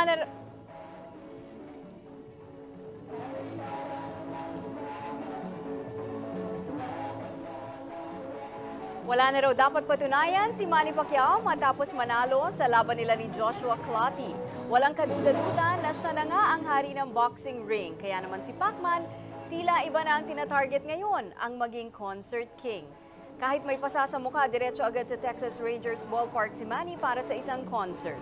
Wala na... Wala na raw dapat patunayan si Manny Pacquiao matapos manalo sa laban nila ni Joshua Clottey. Walang kaduda-duda na siya na nga ang hari ng boxing ring. Kaya naman si Pacman, tila iba na ang tinatarget ngayon, ang maging concert king. Kahit may pasa sa mukha, diretso agad sa Texas Rangers Ballpark si Manny para sa isang concert.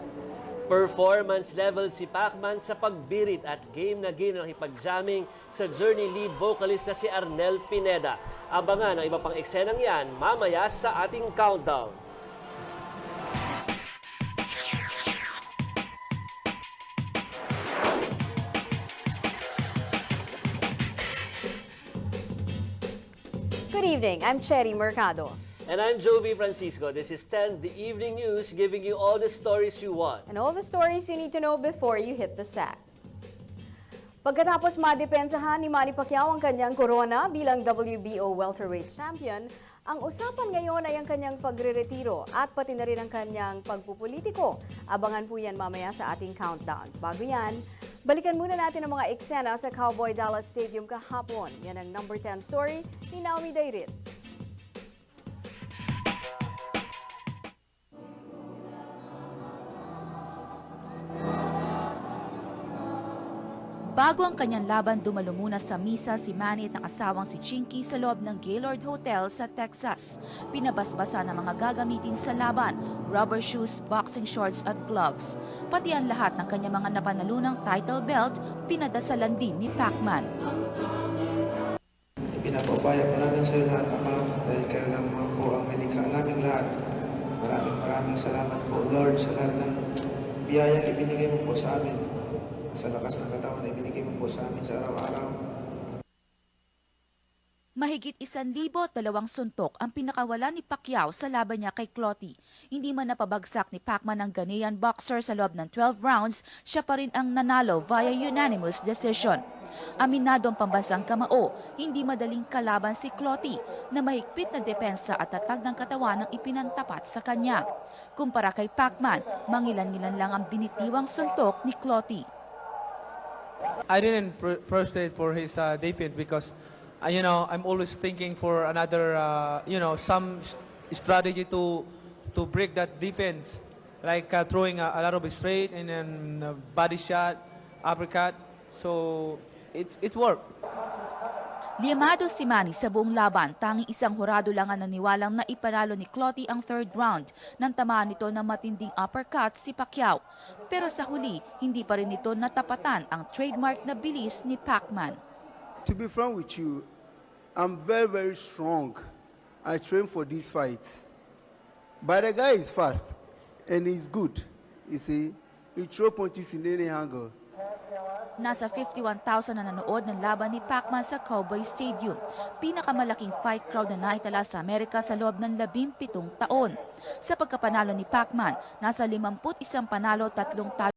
Performance level si Pacman sa pagbirit at game na nakipag-jamming sa Journey lead vocalist na si Arnel Pineda. Abangan ang iba pang eksenang yan mamaya sa ating countdown. Good evening, I'm Cherry Mercado. And I'm Jovi Francisco. This is 10, the evening news, giving you all the stories you want. And all the stories you need to know before you hit the sack. Pagkatapos madepensahan ni Manny Pacquiao ang kanyang corona bilang WBO welterweight champion, ang usapan ngayon ay ang kanyang pagre-retiro at pati na rin ang kanyang pagpupolitiko. Abangan po yan mamaya sa ating countdown. Bago yan, balikan muna natin ang mga eksena sa Cowboy Dallas Stadium kahapon. Yan ang number 10 story ni Naomi Dayrit. Bago ang kanyang laban, dumalo muna sa misa si Manny at ang asawang si Chinky sa loob ng Gaylord Hotel sa Texas. Pinabasbasa ng mga gagamitin sa laban, rubber shoes, boxing shorts at gloves. Pati ang lahat ng kanyang mga napanalunang title belt, pinadasalan din ni Pacman. Pinapabaya po namin sa iyo lahat, Ama, dahil kayo lang po ang malikha naming lahat. Maraming salamat po, Lord, sa lahat ng biyayang ibinigay mo po sa amin. Sa lakas ng katawan na ibinigay mo po sa amin sa araw-araw. Mahigit 1,200 suntok ang pinakawala ni Pacquiao sa laban niya kay Clottey. Hindi man napabagsak ni Pacman ang Ghanaian boxer sa loob ng 12 rounds, siya pa rin ang nanalo via unanimous decision. Aminado ang pambansang kamao, hindi madaling kalaban si Clottey na mahigpit na depensa at tatag ng katawan ang ipinantapat sa kanya. Kumpara kay Pacman, mangilan-ngilan lang ang binitiwang suntok ni Clottey. I didn't frustrate for his defense because, I'm always thinking for another, some strategy to break that defense, like throwing a lot of straight and then body shot, uppercut. So it worked. Liamado si Manny sa buong laban, tanging isang hurado lang ang naniwalang na ipanalo ni Clottey ang third round nang tamaan nito ng matinding uppercut si Pacquiao. Pero sa huli, hindi pa rin ito natapatan ang trademark na bilis ni Pacman. To be frank with you, I'm very, very strong. I train for this fight. But the guy is fast and he's good. You see, he throw punches in any angle. Nasa 51,000 na nanood ng laban ni Pacman sa Cowboy Stadium. Pinakamalaking fight crowd na naitala sa Amerika sa loob ng 17 taon. Sa pagkapanalo ni Pacman, nasa 51 panalo, 3 talo